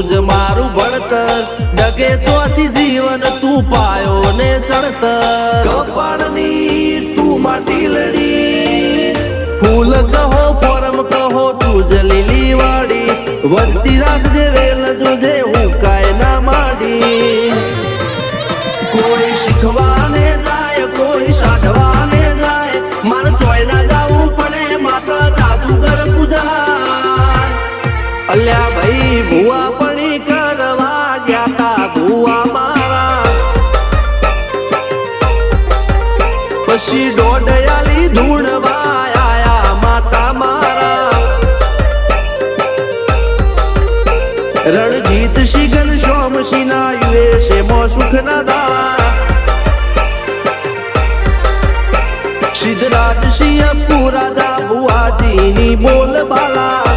તું જ મારું ભણતર ડગે ચોથી જીવન તું પાયો ને ચડતર કપાળની તું માટી લડી ફૂલ કહો પરમ કહો તું જ લીલી વાડી વધતી રાખજે વેલ તુજે હું કાય ના માડી કોઈ શીખવાને જાય કોઈ સાધવાને જાય મારે ચોય ના જાવું પડે માતા જાદુગર પૂજા અલ્યા ભાઈ ભુવા પણી કરવા ગયા તા ભુવા મારા પછી દોડયાલી ધૂણવા આયા માતા મારા રણજીત શિગન સોમસી ના યુએસે મો સુખ ના દાળા સિદ્ધરાજ સિંહ પુરાજા ભુવાજી ની બોલ બાલા